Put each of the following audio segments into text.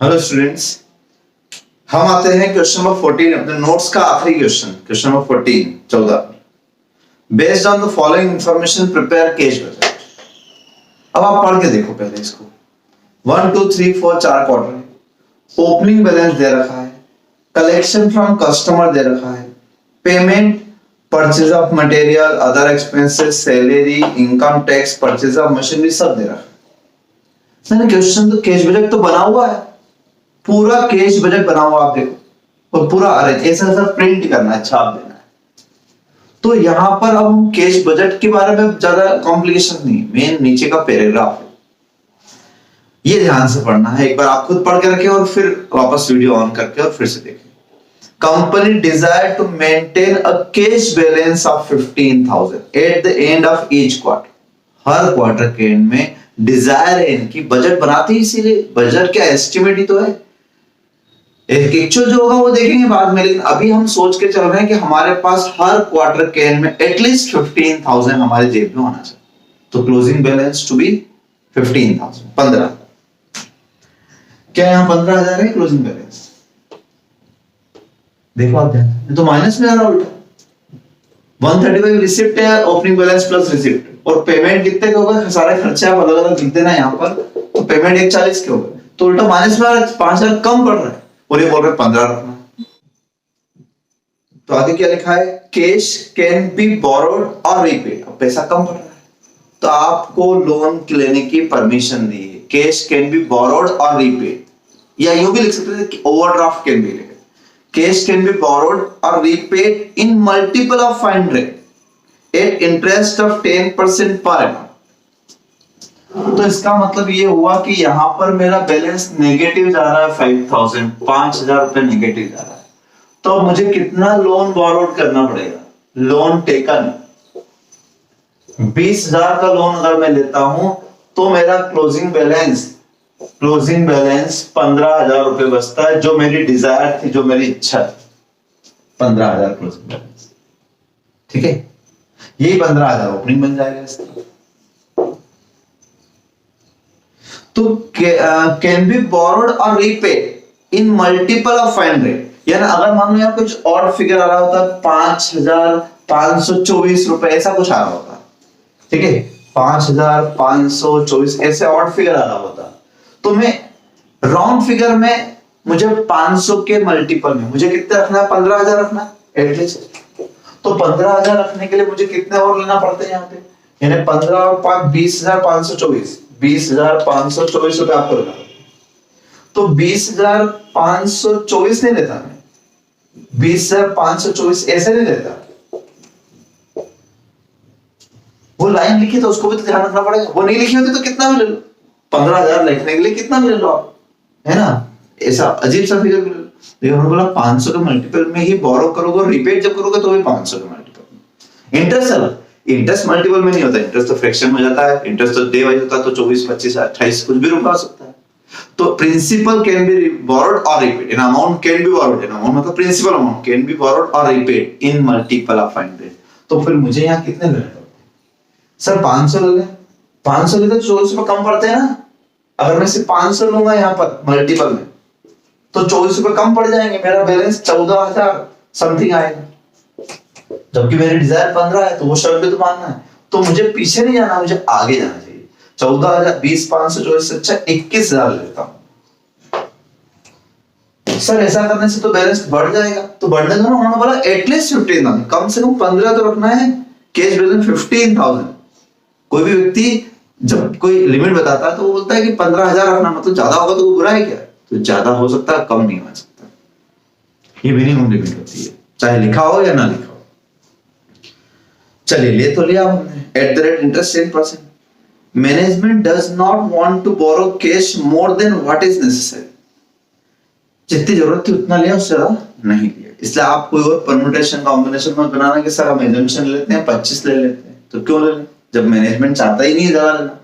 Hello students, हम आते हैं क्वेश्चन नंबर 14 अपने नोट्स का आखिरी question number 14 based on the following information prepare cash budget. अब आप पढ़ के देखो पहले इसको। 1 2 3 4 4 क्वार्टर, ओपनिंग बैलेंस दे रखा है, कलेक्शन फ्रॉम कस्टमर दे रखा है, payment, purchase of material, other expenses, salary, income tax, purchase of machinery सब दे रखा है। मैंने क्वेश्चन तो कैश बजट तो बना हुआ है, पूरा कैश बजट बना हुआ आप देखो, और पूरा अरे ऐसा ऐसा प्रिंट करना है, छाप देना है। तो यहां पर अब हम कैश बजट के बारे में ज्यादा कॉम्प्लिकेशन नहीं, मेन नीचे का पैराग्राफ है, ये ध्यान से पढ़ना है। एक बार आप खुद पढ़ के रखें और फिर वापस वीडियो ऑन करके और फिर से देखें। Company desire to maintain a cash balance of 15,000 at the end of each quarter. हर क्वार्टर के एंड में डिजायर है इनकी, बजट बनाती है, इसीलिए बजट क्या एस्टिमेट ही तो है। एक्चुअल जो होगा वो देखेंगे बाद में, लेकिन अभी हम सोच के चल रहे हैं कि हमारे पास हर क्वार्टर के एंड में एटलीस्ट 15,000 हमारे जेब में होना चाहिए। तो क्लोजिंग बैलेंस टू बी 15,000, 15। क्या यहाँ 15,000 है क्लोजिंग बैलेंस? देखो आप ध्यान, तो माइनस में आ रहा उल्टा। 135 रिसिप्ट है, ओपनिंग बैलेंस प्लस रिसिप्ट, और पेमेंट कितने के होगा, सारे खर्चे आप अलग अलग लिख देना यहाँ पर। तो पेमेंट 140 के होगा, तो उल्टा माइनस में 5,000 कम पड़ रहा है, और ये बोल रहे 15 रखना। तो आगे क्या लिखा है, कैश कैन बी बोरोड और रीपेड। अब पैसा कम पड़ रहा है तो आपको लोन लेने की परमिशन दी है। कैश कैन बी बोरोड और रीपेड, या यूं भी लिख सकते थे कि overdraft can be, cash can be borrowed और repaid in multiple of fine rate at interest of 10% per annum. तो इसका मतलब ये हुआ कि यहां पर मेरा बैलेंस नेगेटिव जा रहा है 5,000, 5,000 रुपए नेगेटिव जा रहा है। तो मुझे कितना लोन बोरोड करना पड़ेगा? लोन टेकन 20,000 का लोन अगर मैं लेता हूं तो मेरा क्लोजिंग बैलेंस 15,000 रुपए बचता है, जो मेरी डिजायर थी, जो मेरी इच्छा थी, 15,000 क्लोजिंग बैलेंस। ठीक है, यही 15,000 ओपनिंग बन जाएगा इसका। तो कैन बी बोरोड और repaid in multiple of fine rate, यानी अगर मान लो यहाँ कुछ और फिगर आ रहा होता 5,524 रुपए, ऐसा कुछ आ रहा होता, ठीक है, 5,524 ऐसे ऑड फिगर आ रहा होता, तो मैं राउंड फिगर में मुझे 500 के मल्टीपल में मुझे कितना रखना है? 15,000 रखना है एटलीस्ट। तो 15,000 रखने के लिए मुझे कितने और लेना पड़ते हैं यहाँ पे, यानी 15 और 5 20,524, 20,524 रुपए आपको लेना। तो 20,524 नहीं लेता मैं, 20,524 ऐसे नहीं लेता। वो लाइन लिखी तो उसको भी तो ध्यान रखना पड़ेगा, वो नहीं लिखी होती तो कितना भी ले लो, 15,000 लिखने के लिए कितना भी ले लो आप, है ना, ऐसा अजीब सा फिगर भी ले लो। लेकिन उन्होंने बोला 500 के मल्टीपल में ही बोरो करोगे, रिपीट जब करोगे तो भी 500 के मल्टीपल में। इंटरेस्ट अलग, इंटरेस्ट मल्टीपल में नहीं होता, इंटरेस्ट तो फ्रैक्शन में जाता है, इंटरेस्ट तो डे वाइज होता है, तो 24 25 28 कुछ भी रुपा सकता है। तो प्रिंसिपल कैन बी बोरोड और repaid in amount, can be borrowed in amount मतलब principal amount, can be borrowed और repaid in multiple of fine rate. तो फिर मुझे यहाँ कितने लेने पड़ते? सर 500 ले लें, 500 ले तो 24 रुपए कम पड़ते हैं ना। अगर मैं सिर्फ 500 लूंगा यहाँ पर मल्टीपल में तो 24 रुपए कम पड़ जाएंगे, मेरा बैलेंस 14,000 समथिंग आएगा, जबकि मेरी डिजायर 15 है। तो वो शर्त भी तो मानना है, तो मुझे पीछे नहीं जाना, मुझे आगे जाना चाहिए। 14,000 20,524 से अच्छा 21,000 लेता हूं। सर ऐसा करने से तो बैलेंस बढ़ जाएगा, तो बढ़ने दो ना। उन्होंने बोला एटलीस्ट 15,000, कम से कम 15 तो रखना है, कैश बैलेंस 15,000। कोई भी व्यक्ति जब कोई लिमिट बताता है तो वो बोलता है कि 15,000 रखना, मतलब ज्यादा होगा तो वो बुरा है क्या? तो ज्यादा हो सकता है, कम नहीं हो सकता। ये मिनिमम लिमिट होती है, चाहे लिखा हो या ना लिखा हो। चलिए, ले तो लिया हमने, at the rate interest 10%। Management does not want to borrow cash more than what is necessary. जितनी जरूरत थी उतना लिया, उससे ज्यादा नहीं लिया। इसलिए आप कोई और परम्यूटेशन कॉम्बिनेशन मत बनाना कि सर हम एजम्पशन लेते हैं 25 ले लेते हैं, तो क्यों ले लें जब मैनेजमेंट चाहता ही नहीं है ज्यादा लेना।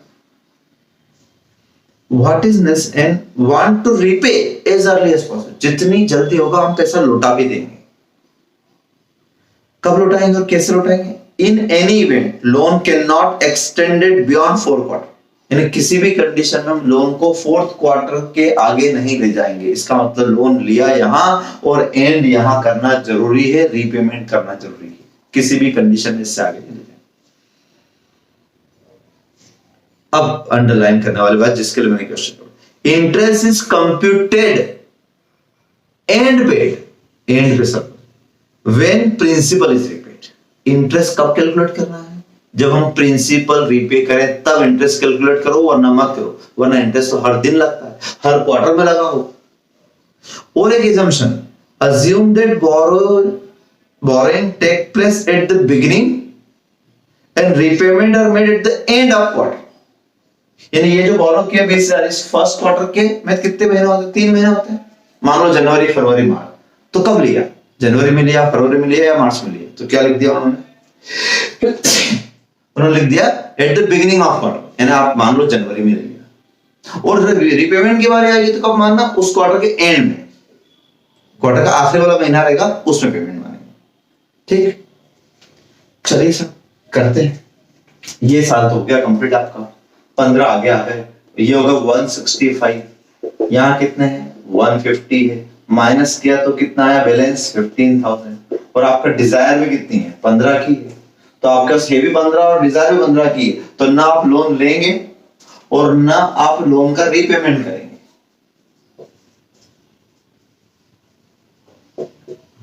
What is necessary and want to repay as early as possible, जितनी जल्दी होगा हम पैसा लौटा भी देंगे। कब लौटाएंगे और कैसे लौटाएंगे? In any event, loan cannot extended beyond 4 quarters. यानी किसी भी कंडीशन में हम लोन को फोर्थ क्वार्टर के आगे नहीं ले जाएंगे। इसका मतलब लोन लिया यहां और एंड यहां करना जरूरी है, रीपेमेंट करना जरूरी है, किसी भी कंडीशन में इससे आगे नहीं ले जाएंगे। अब अंडरलाइन करने वाली बात जिसके लिए मैंने question, interest is computed and paid, and pay सब, when principal is repaid. Interest कब कैलकुलेट करना है? जब हम प्रिंसिपल रिपे करें तब इंटरेस्ट कैलकुलेट करो, वरना मत करो, वरना इंटरेस्ट तो हर दिन लगता है, हर क्वार्टर में लगा हो। और एक assumption, assume that borrowing take place at the beginning and repayment are made at the end of quarter। यानी ये जो बोरो किया 20,000 इस फर्स्ट क्वार्टर के में कितने महीने होते हैं? 3 महीने होते हैं। मान लो जनवरी फरवरी मार्च, तो कब लिया? जनवरी में लिया, फरवरी में लिया या मार्च में लिया? तो क्या लिख दिया उन्होंने? उन्होंने लिख दिया at the beginning of quarter, यानी आप मान लो जनवरी में लिया। और रिपेमेंट की बारी आएगी तो कब मानना? उस क्वार्टर के एंड में, क्वार्टर का आखिरी वाला महीना रहेगा उसमें पेमेंट मानेंगे। ठीक है, चलिए सर करते हैं। ये साल तो हो गया कंप्लीट आपका, 15 आगे आ गए, ये होगा 165, यहाँ कितने हैं? 150 है, माइनस किया तो कितना आया बैलेंस? 15,000। और आपका डिजायर भी कितनी है? 15 की है। तो आपका ये भी 15 और डिजायर भी 15 की है, तो ना आप लोन लेंगे और ना आप लोन का रीपेमेंट करेंगे,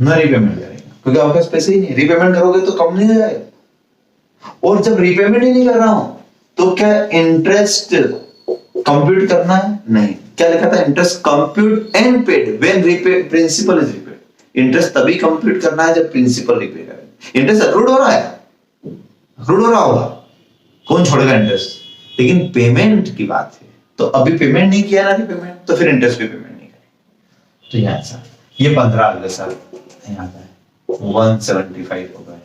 ना रीपेमेंट करेंगे, क्योंकि आपके पास पैसे ही नहीं। रीपेमेंट करोगे तो कम नहीं हो जाएगा। और जब रीपेमेंट ही नहीं कर रहा हूं तो क्या इंटरेस्ट कंप्यूट करना है? नहीं। क्या लिखा था? Interest compute and paid when principal is repaid. Interest तभी कंप्यूट करना है जब प्रिंसिपल रिपेड करें। इंटरेस्ट अक्रूड हो रहा है, अक्रूड हो रहा होगा, कौन छोड़ेगा इंटरेस्ट? लेकिन पेमेंट की बात है, तो अभी पेमेंट नहीं किया ना रीपेमेंट, तो फिर इंटरेस्ट भी पेमेंट नहीं करेंगे। तो यहाँ सर ये 15 अगले साल यहाँ पे 175 हो गए।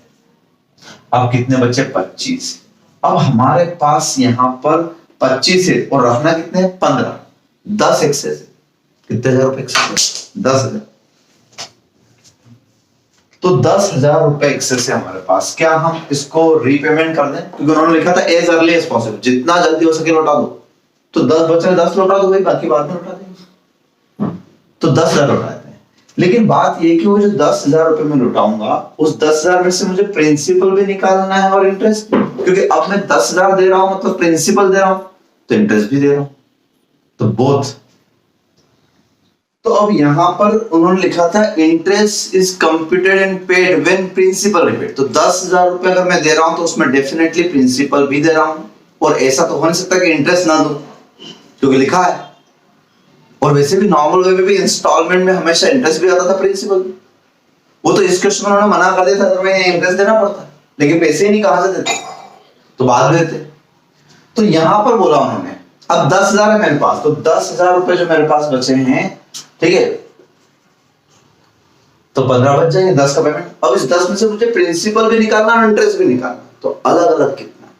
अब कितने बचे? 25। अब हमारे पास यहाँ पर 25 है और रखना कितने? 15। 10 एक्सेस, कितने हजार रुपए एक्सेस? 10,000। तो 10,000 रुपए एक्सेस है हमारे पास। क्या हम इसको रीपेमेंट कर दें? क्योंकि उन्होंने लिखा था एज अर्ली एज पॉसिबल, जितना जल्दी हो सके लौटा दो। तो 10 बचे, 10 लौटा दो भाई, बाकी बाद में लौटा देंगे। तो 10,000 लौटा देते हैं। लेकिन बात ये कि वो जो 10,000 रुपए में लौटाऊंगा, उस 10,000 में से मुझे प्रिंसिपल भी निकालना है और इंटरेस्ट, क्योंकि अब मैं 10,000 दे रहा हूं मतलब प्रिंसिपल दे रहा हूं तो इंटरेस्ट भी दे रहा हूं, तो बोथ। तो अब यहां पर उन्होंने लिखा था interest is computed and paid when principal repaid. तो 10,000 रुपए अगर मैं दे रहा हूं तो उसमें डेफिनेटली प्रिंसिपल भी दे रहा हूं, और ऐसा तो हो नहीं सकता कि इंटरेस्ट ना दूं, क्योंकि लिखा है। और वैसे भी नॉर्मल वे में भी इंस्टॉलमेंट में हमेशा इंटरेस्ट भी आता था, प्रिंसिपल। वो तो इस क्वेश्चन में उन्होंने मना कर दिया था, अगर मैं इंटरेस्ट देना पड़ता, लेकिन पैसे ही नहीं, कहां से देते? तो बाद में देते। तो यहां पर बोला उन्होंने अब 10,000 है मेरे पास, तो 10,000 रुपए जो मेरे पास बचे हैं, ठीक है, तो 15 बच जाएंगे, 10 का पेमेंट। अब इस 10 में से मुझे प्रिंसिपल भी निकालना और इंटरेस्ट भी निकालना, तो अलग अलग कितना?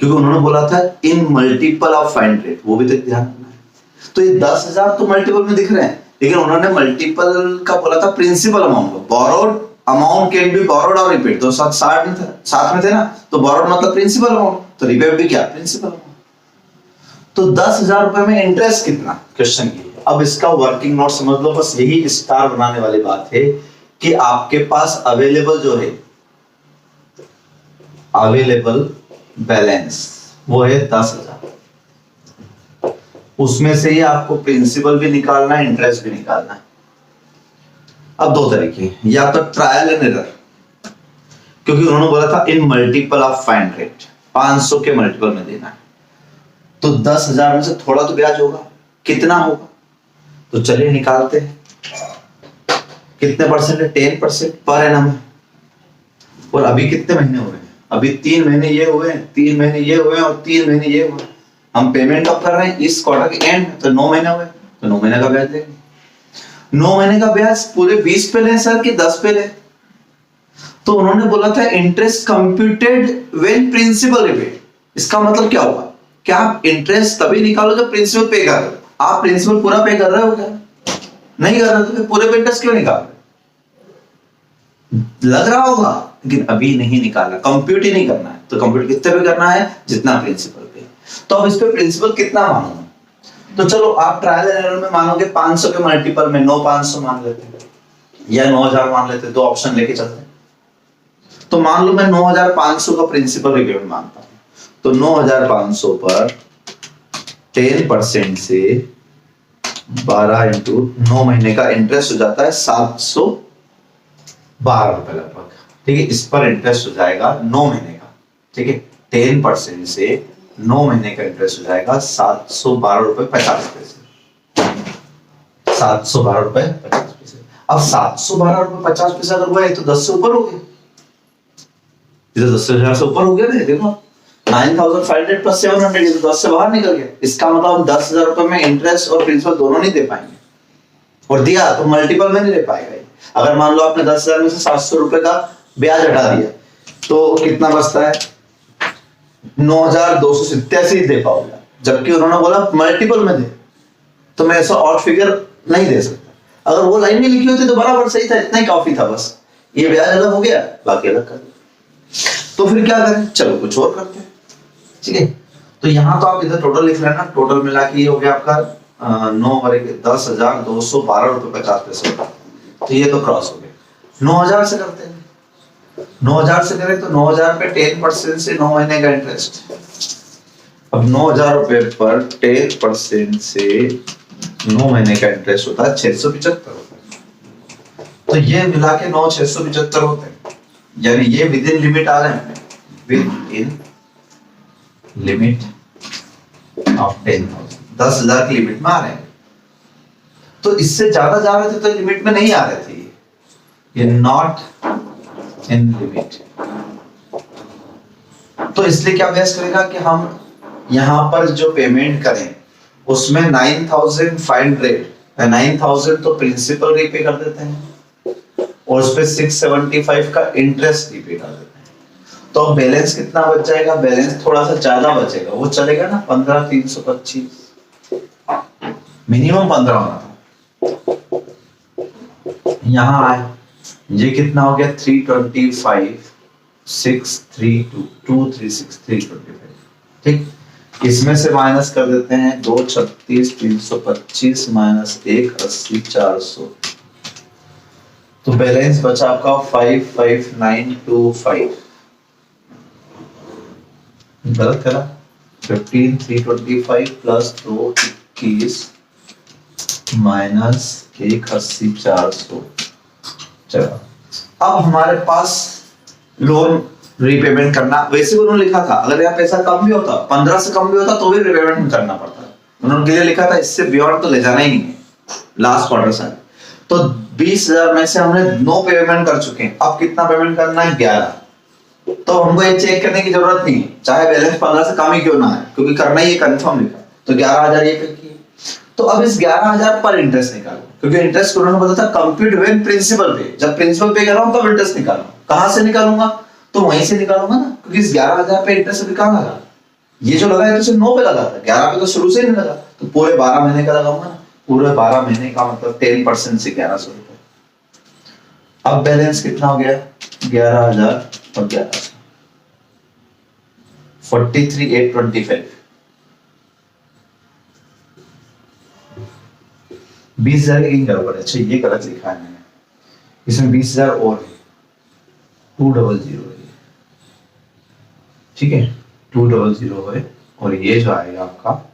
क्योंकि उन्होंने बोला था इन मल्टीपल ऑफ फाइंड रेट, वो भी तो ध्यान रखना है। तो ये 10,000 तो मल्टीपल में दिख रहे हैं, लेकिन उन्होंने मल्टीपल का बोला था प्रिंसिपल अमाउंट को। Borrowed amount can be borrowed और रिपेड, तो साथ में थे ना, तो बोरोड मतलब प्रिंसिपल अमाउंट, तो रिपेड भी क्या? Principal amount. तो 10,000 रुपए में इंटरेस्ट कितना? क्वेश्चन ये। अब इसका वर्किंग नोट समझ लो, बस यही स्टार बनाने वाली बात है कि आपके पास अवेलेबल जो है, अवेलेबल बैलेंस वो है 10,000। उसमें से ही आपको प्रिंसिपल भी निकालना है, इंटरेस्ट भी निकालना है। अब दो तरीके, या तो ट्रायल एंड एरर, क्योंकि उन्होंने बोला था इन मल्टीपल ऑफ फाइंड रेट, 500 के मल्टीपल में देना है। तो 10,000 में से थोड़ा तो ब्याज होगा, कितना होगा? तो चलिए निकालते हैं। कितने परसेंट है? 10% पर एनम। और अभी कितने महीने हुए हैं? अभी 3 महीने ये हुए हैं, 3 महीने ये हुए हैं और 3 महीने ये हुए। हम पेमेंट कब कर रहे हैं? इस क्वार्टर के एंड, तो 9 महीने हुए, तो 9 महीने का ब्याज देंगे। 9 महीने का ब्याज पूरे 20 पे ले सर कि 10 पे ले? तो उन्होंने बोला था interest computed when principal repaid. इसका मतलब क्या होगा? क्या आप इंटरेस्ट तभी निकालो जब प्रिंसिपल पे कर रहे हो। आप प्रिंसिपल पूरा पे कर रहे हो क्या? नहीं कर रहे, तो फिर पूरे पे इंटरेस्ट क्यों निकाल रहे? लग रहा होगा, लेकिन अभी नहीं निकालना, कंप्यूट ही नहीं करना है। तो कंप्यूट कितने पे करना है? जितना प्रिंसिपल पे। तो अब इस पे प्रिंसिपल कितना मानूं? तो चलो आप ट्रायल एंड एरर में मानोगे 500 के मल्टीपल में 9,500 मान लेते हैं या 9,000 मान लेते हैं, दो ऑप्शन लेके चलते हैं। तो मान लो मैं 9,500 का प्रिंसिपल रिपेमेंट मानता हूं, तो 9,500 पर 10% से 12 इंटू 9 महीने का इंटरेस्ट हो जाता है 712 रुपए लगभग। ठीक है, इस पर इंटरेस्ट हो जाएगा 9 महीने का। ठीक है, 10% से 9 महीने का इंटरेस्ट हो जाएगा 712 रुपए 50 पैसे। 712 रुपए 50 पैसे। अब 712 रुपए 50 पैसे अगर हुआ है तो 10 से ऊपर हो गया, इधर 10,000 से ऊपर हो गया ना। देखो 9,500 प्लस 700, ये तो 10 से बाहर निकल गया। इसका मतलब हम 10,000 रुपए में इंटरेस्ट और प्रिंसिपल दोनों नहीं दे पाएंगे, और दिया तो मल्टीपल में नहीं दे पाएगा। अगर मान लो आपने 10,000 में से 700 रुपए का ब्याज हटा दिया तो कितना बचता है? 9,287 दे पाओगे, जबकि उन्होंने बोला मल्टीपल में दे, तो मैं ऐसा ऑड फिगर नहीं दे सकता। अगर वो लाइन में लिखी होती तो बराबर सही था, इतना ही काफी था बस। ये ब्याज अलग हो गया, बाकी अलग कर दिया। तो फिर क्या करें? चलो कुछ और करते हैं। ठीक है, तो यहां तो आप इधर टोटल लिख लेना, टोटल मिला के ये हो गया आपका 9 और 10,212 रुपए 50 पैसे। तो ये तो क्रॉस हो गया। 9,000 से करते हैं। 9,000 से करें तो 9,000 पे 10% से 9 महीने का इंटरेस्ट। अब 9,000 रुपए पर 10% से 9 महीने का इंटरेस्ट होता है 675 रुपए। तो ये मिला के 9,675 होते हैं, यानी ये विद इन लिमिट आ रहे हैं, विद इन लिमिट ऑफ 10,000, 10,000 की लिमिट में आ रहे हैं। तो इससे ज्यादा जा रहे थे तो लिमिट में नहीं आ रहे थे, ये नॉट इन लिमिट। तो इसलिए क्या बेस्ट करेगा कि हम यहां पर जो पेमेंट करें उसमें 9,500 तो प्रिंसिपल रीपे कर देते हैं और उस पे 675 का इंटरेस्ट रीपे कर देते हैं। तो बैलेंस कितना बच जाएगा? बैलेंस थोड़ा सा ज्यादा बचेगा, वो चलेगा ना 15,325, मिनिमम 15 होना था। यहां आए, ये कितना हो गया? 325 632 236 325। ठीक, इसमें से माइनस कर देते हैं 236 325 माइनस 1 80 400, तो बैलेंस बचा आपका 55925। गलत करा, 15,325 प्लस 221 माइनस 180 400। चलो, अब हमारे पास लोन रीपेमेंट करना, वैसे उन्होंने लिखा था अगर यहाँ पैसा कम भी होता, 15 से कम भी होता तो भी रीपेमेंट करना पड़ता है। उन्होंने क्लियर लिखा था इससे बियॉन्ड तो ले जाना ही नहीं है लास्ट क्वार्टर से। तो 20,000 में से हमने 9 पेमेंट कर चुके हैं, अब कितना पेमेंट करना है? 11। तो हमको ये चेक करने की जरूरत नहीं है, चाहे बैलेंस 15 से कम ही क्यों ना है, क्योंकि करना ही कंफर्म लिखा। तो 11,000 ये पे किए। तो अब इस 11,000 पर इंटरेस्ट निकालो, क्योंकि इंटरेस्ट उन्होंने बोला था कंप्यूट व्हेन प्रिंसिपल पे, जब प्रिंसिपल पे कर रहा हूं तब इंटरेस्ट निकालो। कहां से निकालूंगा? तो वहीं से निकालूंगा ना, क्योंकि इस 11,000 पे इंटरेस्ट अभी कहां लगा? ये जो लगा है तो सिर्फ 9 पे लगा था, 11 पे तो शुरू से ही नहीं लगा। तो पूरे 12 महीने का लगाऊंगा ना, पूरे 12 महीने का मतलब 10% से 1,100 रुपए। अब बैलेंस कितना हो गया? 11,000 और 1,100, 43,825। 20,000 की गड़बड़ है। अच्छा, ये गलत लिखा है मैंने, इसमें 20,000 और है, 200 है। ठीक है, 200 है, और ये जो आएगा आपका,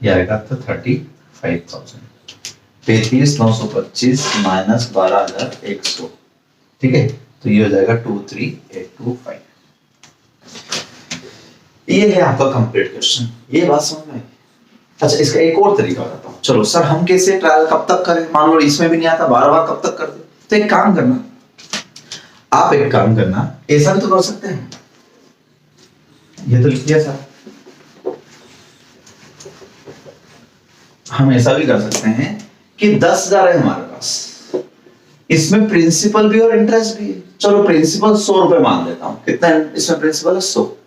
ये आएगा तो 35,000। 33,925 माइनस 12,100। ठीक है, तो ये हो जाएगा 23,825। ये है आपका कंप्लीट क्वेश्चन। ये बात समझ में आई? अच्छा, इसका एक और तरीका बताता हूँ। चलो सर, हम कैसे ट्रायल कब तक करें? मान लो इसमें भी नहीं आता, बार-बार कब तक करते? तो एक काम करना, आप एक काम करना, ऐसा भी तो कर सकते हैं। ये तो लिख दिया सर, हम ऐसा भी कर सकते हैं कि 10,000 है हमारे पास, इसमें प्रिंसिपल भी और इंटरेस्ट भी है। चलो प्रिंसिपल 100 रुपए मान लेता हूं। कितना इसमें प्रिंसिपल है? 100,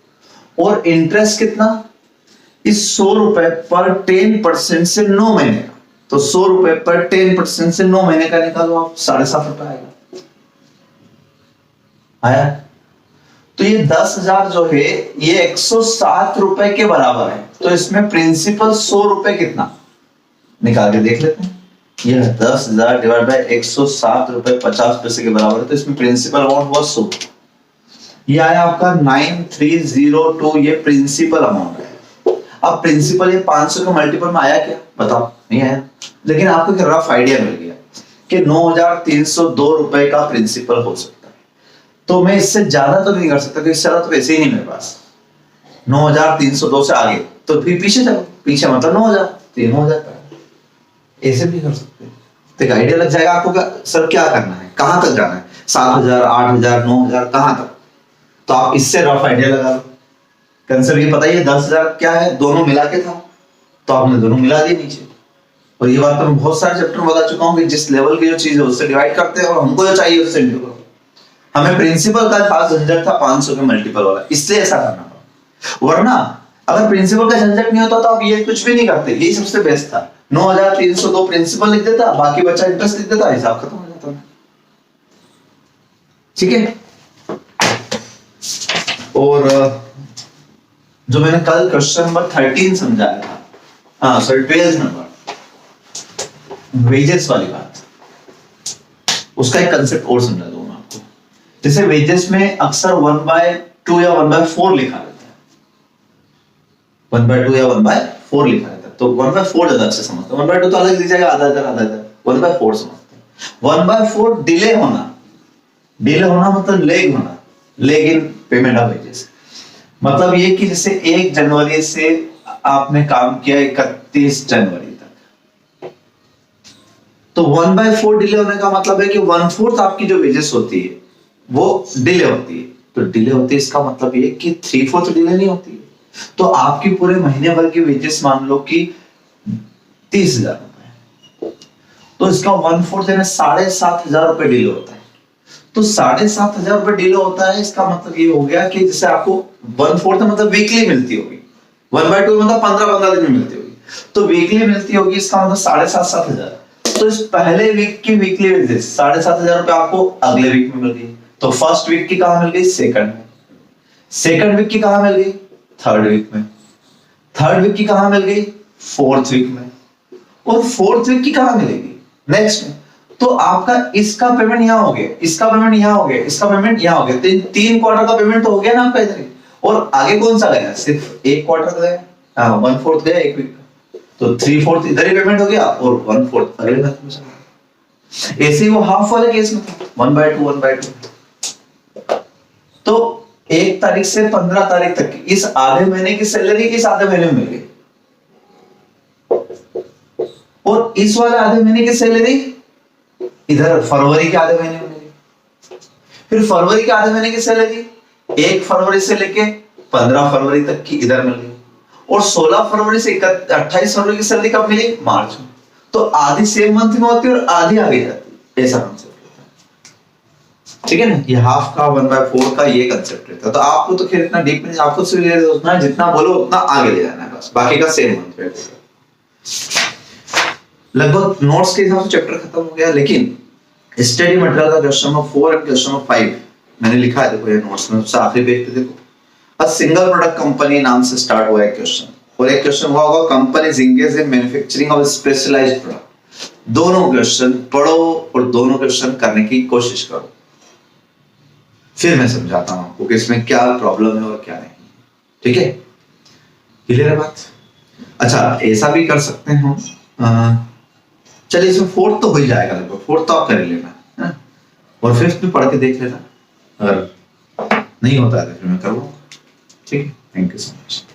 और इंटरेस्ट कितना? इस 100 रुपए पर 10% से 9 महीने का, तो 100 रुपए पर 10% से 9 महीने का निकालो आप, 7.5 रुपए आएगा। आया? तो ये 10,000 जो है ये 107 रुपए के बराबर है, तो इसमें प्रिंसिपल 100 रुपए कितना निकाल के देख लेते हैं। ये 10,000 डिवाइड बाय 107 रुपए 50 पैसे के बराबर है, तो इसमें प्रिंसिपल अमाउंट हुआ 100। ये आया आपका 9302, ये प्रिंसिपल अमाउंट है। अब प्रिंसिपल ये 500 के मल्टीपल में आया क्या बताओ, नहीं आया, लेकिन आपको एक रफ आइडिया मिल गया कि 9,302 रुपए का प्रिंसिपल हो सकता है। तो मैं इससे ज्यादा तो नहीं कर सकता क्योंकि इससे ज्यादा तो पैसे ही नहीं मेरे पास। 9,302 से आगे तो फिर पीछे चलो, पीछे मतलब 9,000, तो ये 9,000 ऐसे भी कर सकते हैं। तो एक आइडिया लग जाएगा आपको सर क्या करना है, कहां तक जाना है, 7,000, 8,000, 9,000 कहां तक। तो आप इससे रफ आइडिया लगा लो। कंसेप्ट ये पता ही है 10,000 क्या है, दोनों मिला के था, तो आपने दोनों मिला दिए नीचे। और ये बात तो मैं बहुत सारे चैप्टर में बता चुका हूँ कि जिस लेवल की जो चीज है उससे डिवाइड करते हैं और हमको जो चाहिए उससे इंटू करो। हमें प्रिंसिपल का खास झंझट था 500 के मल्टीपल वाला, इसलिए ऐसा करना पड़ा। वरना अगर प्रिंसिपल का झंझट नहीं होता तो आप ये कुछ भी नहीं करते, यही सबसे बेस्ट था। 9,302 प्रिंसिपल लिख देता, बाकी बचा इंटरेस्ट लिख देता, हिसाब खत्म हो जाता। ठीक है। और जो मैंने कल क्वेश्चन नंबर 13 समझाया था, हाँ सॉरी 12 नंबर वेजेस वाली बात, उसका एक कंसेप्ट और समझा दूंगा आपको। जैसे वेजेस में अक्सर 1/2 या 1/4 लिखा रहता है, 1/2 या 1/4 लिखा रहता है, तो 1/4 ज्यादा अच्छे समझते हैं। 1/2 तो अलग लिख जाएगा, आधा आधा आधा आधा, 1/4 समझते हैं। 1/4 डिले होना, डिले होना मतलब लेग होना, leg in payment of wages. मतलब ये कि जैसे 1 जनवरी से आपने काम किया 31 जनवरी तक, तो 1/4 डिले होने का मतलब है कि 1/4 आपकी जो वेजेस होती है वो डिले होती है। तो डिले होती है इसका मतलब ये कि 3/4 डिले नहीं होती है। तो आपकी पूरे महीने भर की वेजेस मान लो कि 30,000 रुपए, तो इसका 1/4 यानी 7,500 रुपए डिले होता है। तो 7,500 रुपए डिले होता है, इसका मतलब ये हो गया कि जैसे आपको 1/4 मतलब वीकली मिलती होगी, 1/2 मतलब 15-15 दिन में मिलती होगी, तो वीकली मिलती होगी, इसका मतलब 7,500। तो इस पहले वीक की वीकली वेजेस 7,500 रुपए आपको अगले वीक में मिल गई। तो फर्स्ट वीक की कहां मिल गई, सेकंड में। सेकंड वीक की कहां मिल गई, थर्ड वीक में। थर्ड वीक की कहां मिल गई, फोर्थ वीक में। और फोर्थ वीक की कहां मिलेगी, नेक्स्ट में। तो आपका इसका पेमेंट यहां हो गया, इसका पेमेंट यहां हो गया, इसका पेमेंट यहां हो गया, तो 3 क्वार्टर का पेमेंट तो हो गया ना आपका इधर। और आगे कौन सा गया, सिर्फ 1 क्वार्टर गया, हाँ 1/4 गया 1 वीक का, तो 3/4 इधर ही पेमेंट हो गया और 1/4 अगले मंथ में चला। ऐसे ही वो हाफ वाले केस में था 1/2 1/2। तो 1 तारीख से 15 तारीख तक इस आधे महीने की सैलरी किस आधे महीने में मिल गई, और इस वाले आधे महीने की सैलरी इधर फरवरी के आधे महीने में मिली। फिर फरवरी के आधे महीने की सैलरी 1 फरवरी से लेके 15 फरवरी तक की इधर मिल गई, और 16 फरवरी से 28 फरवरी की सैलरी कब मिली, मार्च में। तो आधी सेम मंथ में होती है और आधी आगे जाती है, ऐसा कंसेप्ट होता है। ठीक है ना, ये हाफ का 1/4 का ये कंसेप्ट रहता है। तो आपको तो खैर इतना डीप में आपको सिर्फ जितना बोलो उतना आगे ले जाना है, बस बाकी का सेम मंथ में। लगभग नोट्स के हिसाब से चैप्टर खत्म हो गया, लेकिन स्टडी मटेरियल का क्वेश्चन नंबर 4 और क्वेश्चन नंबर 5 मैंने लिखा है, देखो ये नोट्स में सबसे आखिरी पेज पे देखो। अ सिंगल प्रोडक्ट कंपनी नाम से स्टार्ट हुआ है क्वेश्चन, और एक क्वेश्चन हुआ होगा company is engaged in manufacturing of specialised product. दोनों क्वेश्चन पढ़ो और दोनों क्वेश्चन करने की कोशिश करो, फिर मैं समझाता हूं आपको कि इसमें क्या प्रॉब्लम है और क्या नहीं। ठीक है, क्लियर है बात। अच्छा ऐसा भी कर सकते हैं हम, चलिए इसमें 4th तो हो ही जाएगा, लगभग 4th तो आप कर ही लेना है, और 5th भी पढ़ के देख लेना, अगर नहीं होता है तो फिर मैं करूँगा। ठीक है, थैंक यू सो मच।